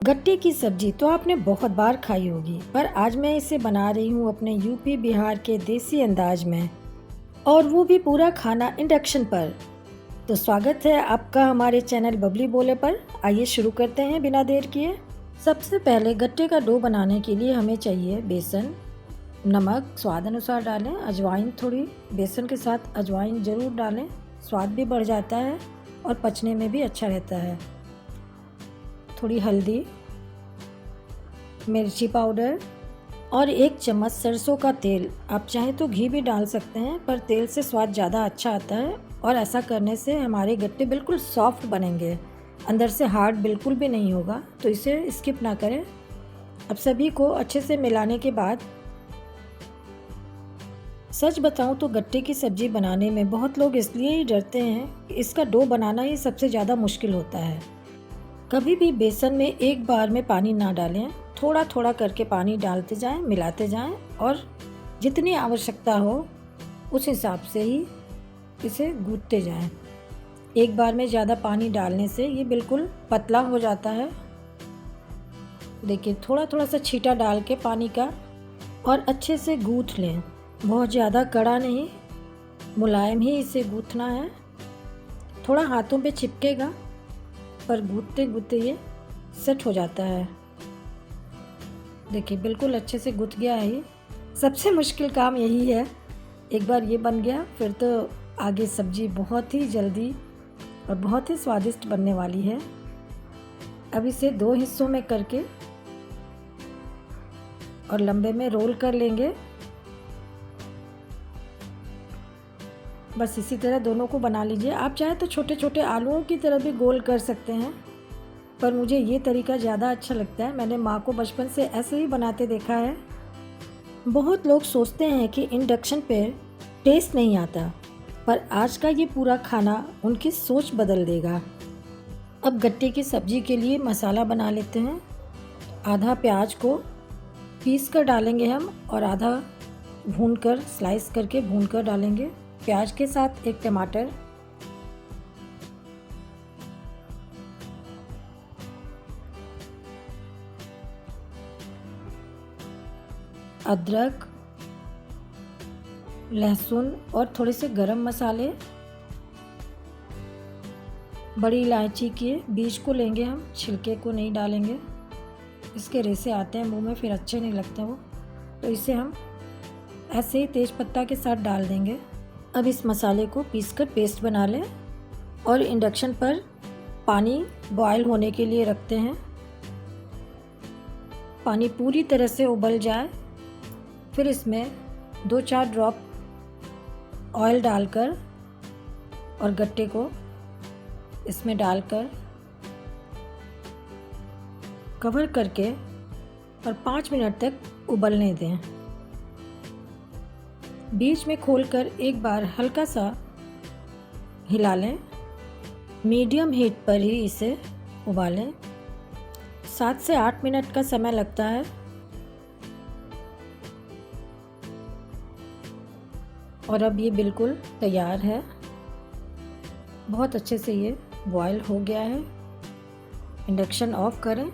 गट्टे की सब्जी तो आपने बहुत बार खाई होगी, पर आज मैं इसे बना रही हूँ अपने यूपी बिहार के देसी अंदाज में, और वो भी पूरा खाना इंडक्शन पर। तो स्वागत है आपका हमारे चैनल बबली बोले पर। आइए शुरू करते हैं बिना देर किए। सबसे पहले गट्टे का डो बनाने के लिए हमें चाहिए बेसन, नमक स्वाद अनुसार डालें, अजवाइन थोड़ी, बेसन के साथ अजवाइन ज़रूर डालें, स्वाद भी बढ़ जाता है और पचने में भी अच्छा रहता है। थोड़ी हल्दी, मिर्ची पाउडर और 1 चम्मच सरसों का तेल। आप चाहें तो घी भी डाल सकते हैं, पर तेल से स्वाद ज़्यादा अच्छा आता है और ऐसा करने से हमारे गट्टे बिल्कुल सॉफ्ट बनेंगे, अंदर से हार्ड बिल्कुल भी नहीं होगा, तो इसे स्किप ना करें। अब सभी को अच्छे से मिलाने के बाद, सच बताऊं तो गट्टे की सब्ज़ी बनाने में बहुत लोग इसलिए ही डरते हैं कि इसका डो बनाना ही सबसे ज़्यादा मुश्किल होता है। कभी भी बेसन में एक बार में पानी ना डालें, थोड़ा थोड़ा करके पानी डालते जाएं, मिलाते जाएं और जितनी आवश्यकता हो उस हिसाब से ही इसे गूँथते जाएं। एक बार में ज़्यादा पानी डालने से ये बिल्कुल पतला हो जाता है। देखिए, थोड़ा थोड़ा सा छींटा डाल के पानी का और अच्छे से गूँथ लें। बहुत ज़्यादा कड़ा नहीं, मुलायम ही इसे गूँथना है। थोड़ा हाथों पे चिपकेगा, पर गूँथते गूँथते ये सेट हो जाता है। देखिए, बिल्कुल अच्छे से गूँथ गया है ये। सबसे मुश्किल काम यही है। एक बार ये बन गया, फिर तो आगे सब्जी बहुत ही जल्दी और बहुत ही स्वादिष्ट बनने वाली है। अब इसे 2 हिस्सों में करके और लंबे में रोल कर लेंगे। बस इसी तरह दोनों को बना लीजिए। आप चाहे तो छोटे छोटे आलूओं की तरह भी गोल कर सकते हैं, पर मुझे ये तरीका ज़्यादा अच्छा लगता है। मैंने माँ को बचपन से ऐसे ही बनाते देखा है। बहुत लोग सोचते हैं कि इंडक्शन पे टेस्ट नहीं आता, पर आज का ये पूरा खाना उनकी सोच बदल देगा। अब गट्टे की सब्ज़ी के लिए मसाला बना लेते हैं। आधा प्याज को पीस कर डालेंगे हम, और आधा भून कर, स्लाइस करके भून कर डालेंगे। प्याज के साथ 1 टमाटर, अदरक, लहसुन और थोड़े से गरम मसाले। बड़ी इलायची के बीज को लेंगे हम, छिलके को नहीं डालेंगे, इसके रेशे आते हैं मुंह में, फिर अच्छे नहीं लगते वो, तो इसे हम ऐसे ही तेज पत्ता के साथ डाल देंगे। अब इस मसाले को पीसकर पेस्ट बना लें और इंडक्शन पर पानी बॉयल होने के लिए रखते हैं। पानी पूरी तरह से उबल जाए, फिर इसमें 2-4 ड्रॉप ऑयल डालकर और गट्टे को इसमें डालकर कवर करके और 5 मिनट तक उबलने दें। बीच में खोलकर एक बार हल्का सा हिला लें। मीडियम हीट पर ही इसे उबालें। 7 से 8 मिनट का समय लगता है। और अब ये बिल्कुल तैयार है। बहुत अच्छे से ये बॉयल हो गया है। इंडक्शन ऑफ करें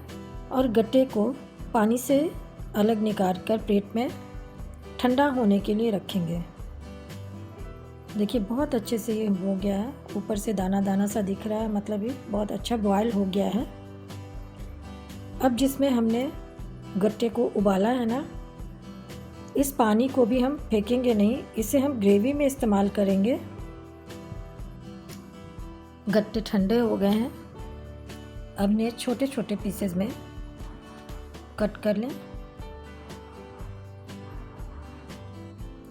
और गट्टे को पानी से अलग निकाल कर प्लेट में ठंडा होने के लिए रखेंगे। देखिए, बहुत अच्छे से ये हो गया है। ऊपर से दाना दाना सा दिख रहा है, मतलब ये बहुत अच्छा बॉयल हो गया है। अब जिसमें हमने गट्टे को उबाला है ना, इस पानी को भी हम फेंकेंगे नहीं, इसे हम ग्रेवी में इस्तेमाल करेंगे। गट्टे ठंडे हो गए हैं। अब इन्हें छोटे छोटे पीसेस में कट कर लें।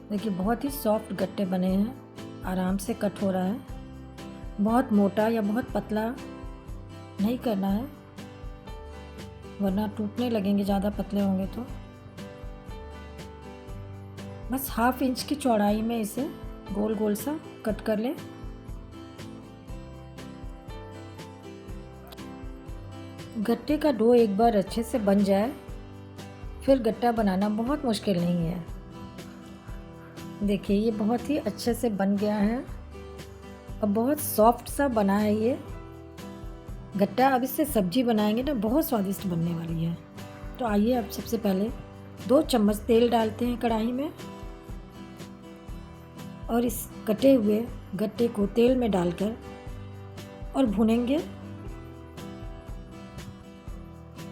देखिए, बहुत ही सॉफ्ट गट्टे बने हैं, आराम से कट हो रहा है। बहुत मोटा या बहुत पतला नहीं करना है, वरना टूटने लगेंगे ज़्यादा पतले होंगे तो। बस 1/2 इंच की चौड़ाई में इसे गोल गोल सा कट कर लें। गट्टे का डो एक बार अच्छे से बन जाए, फिर गट्टा बनाना बहुत मुश्किल नहीं है। देखिए, ये बहुत ही अच्छे से बन गया है और बहुत सॉफ्ट सा बना है ये। गट्टा अब इससे सब्जी बनाएंगे ना, बहुत स्वादिष्ट बनने वाली है। तो आइए अब सबसे पहले 2 चम्मच तेल डालते हैं कढ़ाई में और इस कटे हुए गट्टे को तेल में डालकर और भुनेंगे।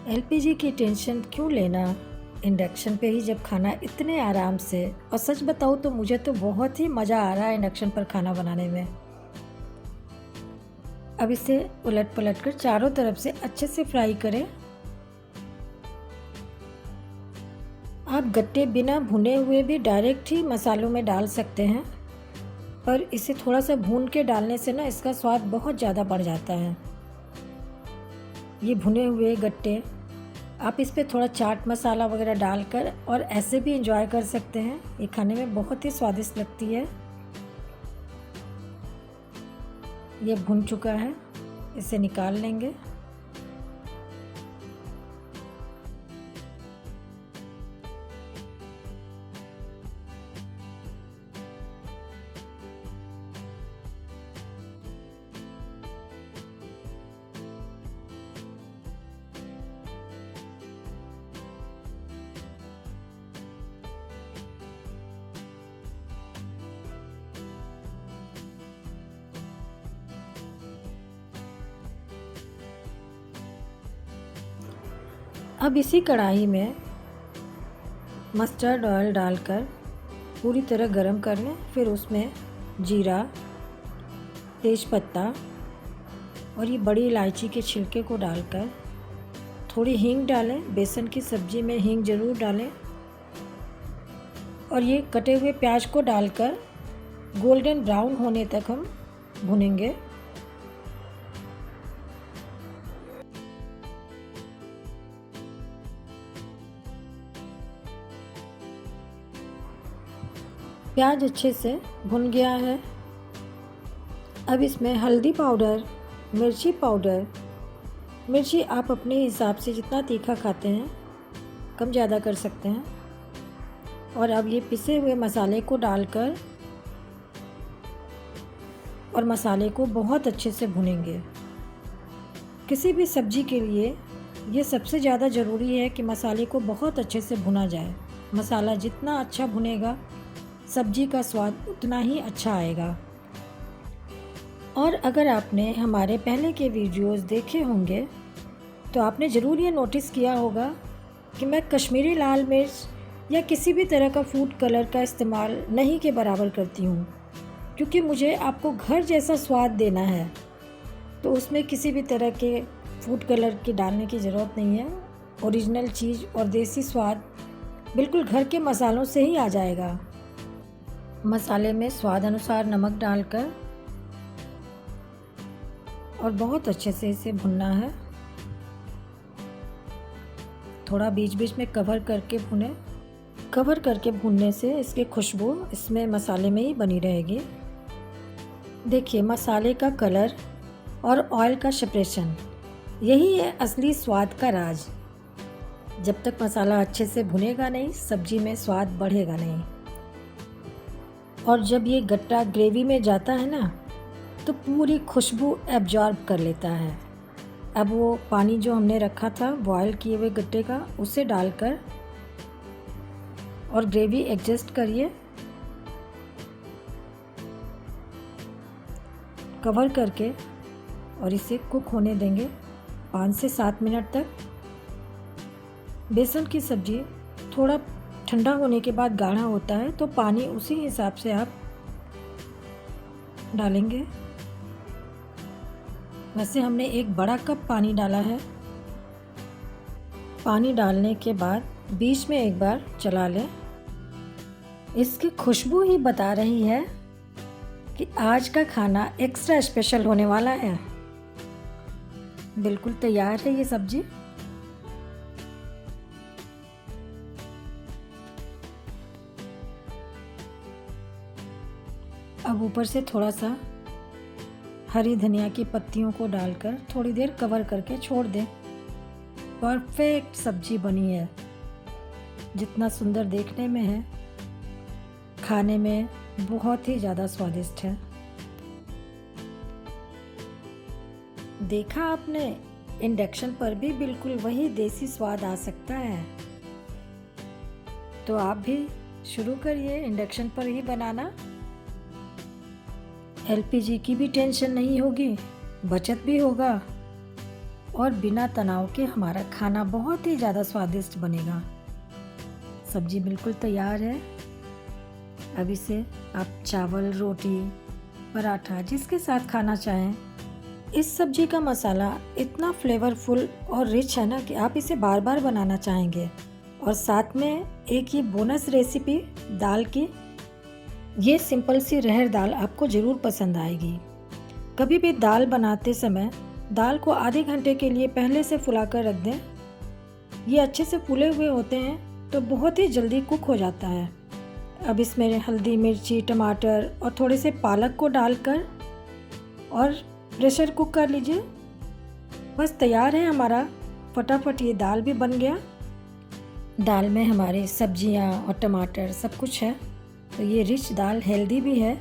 एलपीजी की टेंशन क्यों लेना, इंडक्शन पे ही जब खाना इतने आराम से। और सच बताऊँ तो मुझे तो बहुत ही मज़ा आ रहा है इंडक्शन पर खाना बनाने में। अब इसे उलट पलट कर चारों तरफ से अच्छे से फ्राई करें। आप गट्टे बिना भुने हुए भी डायरेक्ट ही मसालों में डाल सकते हैं, पर इसे थोड़ा सा भून के डालने से ना इसका स्वाद बहुत ज़्यादा बढ़ जाता है। ये भुने हुए गट्टे आप इस पर थोड़ा चाट मसाला वगैरह डालकर और ऐसे भी एंजॉय कर सकते हैं। ये खाने में बहुत ही स्वादिष्ट लगती है। ये भुन चुका है, इसे निकाल लेंगे। अब इसी कढ़ाई में मस्टर्ड ऑयल डालकर पूरी तरह गरम कर लें। फिर उसमें जीरा, तेज़पत्ता और ये बड़ी इलायची के छिलके को डालकर थोड़ी हींग डालें। बेसन की सब्ज़ी में हींग ज़रूर डालें। और ये कटे हुए प्याज को डालकर गोल्डन ब्राउन होने तक हम भुनेंगे। प्याज अच्छे से भुन गया है। अब इसमें हल्दी पाउडर, मिर्ची पाउडर, मिर्ची आप अपने हिसाब से जितना तीखा खाते हैं कम ज़्यादा कर सकते हैं। और अब ये पिसे हुए मसाले को डालकर और मसाले को बहुत अच्छे से भुनेंगे। किसी भी सब्ज़ी के लिए ये सबसे ज़्यादा ज़रूरी है कि मसाले को बहुत अच्छे से भुना जाए। मसाला जितना अच्छा भुनेगा सब्जी का स्वाद उतना ही अच्छा आएगा। और अगर आपने हमारे पहले के वीडियोस देखे होंगे तो आपने ज़रूर ये नोटिस किया होगा कि मैं कश्मीरी लाल मिर्च या किसी भी तरह का फूड कलर का इस्तेमाल नहीं के बराबर करती हूँ, क्योंकि मुझे आपको घर जैसा स्वाद देना है। तो उसमें किसी भी तरह के फूड कलर के डालने की ज़रूरत नहीं है। ओरिजिनल चीज़ और देसी स्वाद बिल्कुल घर के मसालों से ही आ जाएगा। मसाले में स्वाद अनुसार नमक डालकर और बहुत अच्छे से इसे भुनना है। थोड़ा बीच बीच में कवर करके भुने। कवर करके भुनने से इसकी खुशबू इसमें मसाले में ही बनी रहेगी। देखिए मसाले का कलर और ऑयल का सेपरेशन, यही है असली स्वाद का राज। जब तक मसाला अच्छे से भुनेगा नहीं सब्जी में स्वाद बढ़ेगा नहीं। और जब ये गट्टा ग्रेवी में जाता है ना तो पूरी खुशबू एब्जॉर्ब कर लेता है। अब वो पानी जो हमने रखा था बॉयल किए हुए गट्टे का उसे डालकर और ग्रेवी एडजस्ट करिए। कवर करके और इसे कुक होने देंगे 5 से 7 मिनट तक। बेसन की सब्ज़ी थोड़ा ठंडा होने के बाद गाढ़ा होता है, तो पानी उसी हिसाब से आप डालेंगे। वैसे हमने 1 बड़ा कप पानी डाला है। पानी डालने के बाद बीच में एक बार चला लें। इसकी खुशबू ही बता रही है कि आज का खाना एक्स्ट्रा स्पेशल होने वाला है। बिल्कुल तैयार है ये सब्जी। अब ऊपर से थोड़ा सा हरी धनिया की पत्तियों को डालकर थोड़ी देर कवर करके छोड़ दें। परफेक्ट सब्जी बनी है। जितना सुंदर देखने में है, खाने में बहुत ही ज़्यादा स्वादिष्ट है। देखा आपने, इंडक्शन पर भी बिल्कुल वही देसी स्वाद आ सकता है। तो आप भी शुरू करिए इंडक्शन पर ही बनाना। एलपीजी की भी टेंशन नहीं होगी, बचत भी होगा और बिना तनाव के हमारा खाना बहुत ही ज़्यादा स्वादिष्ट बनेगा। सब्जी बिल्कुल तैयार है। अब इसे आप चावल, रोटी, पराठा जिसके साथ खाना चाहें। इस सब्जी का मसाला इतना फ्लेवरफुल और रिच है ना कि आप इसे बार बार बनाना चाहेंगे। और साथ में एक ये बोनस रेसिपी दाल की, ये सिंपल सी रहर दाल आपको ज़रूर पसंद आएगी। कभी भी दाल बनाते समय दाल को आधे घंटे के लिए पहले से फुला कर रख दें। ये अच्छे से फूले हुए होते हैं तो बहुत ही जल्दी कुक हो जाता है। अब इसमें हल्दी, मिर्ची, टमाटर और थोड़े से पालक को डालकर और प्रेशर कुक कर लीजिए। बस तैयार है हमारा, फटाफट ये दाल भी बन गया। दाल में हमारी सब्जियां और टमाटर सब कुछ है, तो ये रिच दाल हेल्दी भी है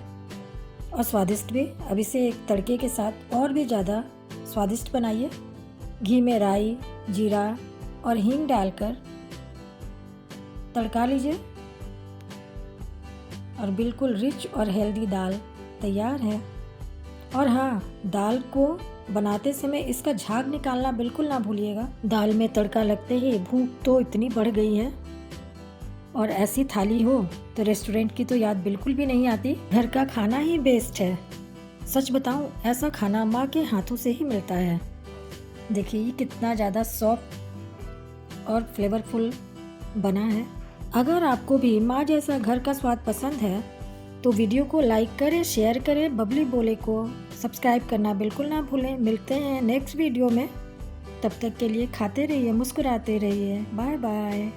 और स्वादिष्ट भी। अब इसे एक तड़के के साथ और भी ज़्यादा स्वादिष्ट बनाइए। घी में राई, जीरा और हींग डालकर तड़का लीजिए और बिल्कुल रिच और हेल्दी दाल तैयार है। और हाँ, दाल को बनाते समय इसका झाग निकालना बिल्कुल ना भूलिएगा। दाल में तड़का लगते ही भूख तो इतनी बढ़ गई है और ऐसी थाली हो तो रेस्टोरेंट की तो याद बिल्कुल भी नहीं आती। घर का खाना ही बेस्ट है। सच बताऊं, ऐसा खाना माँ के हाथों से ही मिलता है। देखिए ये कितना ज़्यादा सॉफ्ट और फ्लेवरफुल बना है। अगर आपको भी माँ जैसा घर का स्वाद पसंद है तो वीडियो को लाइक करें, शेयर करें, बबली बोले को सब्सक्राइब करना बिल्कुल ना भूलें। मिलते हैं नेक्स्ट वीडियो में, तब तक के लिए खाते रहिए, मुस्कुराते रहिए। Bye bye.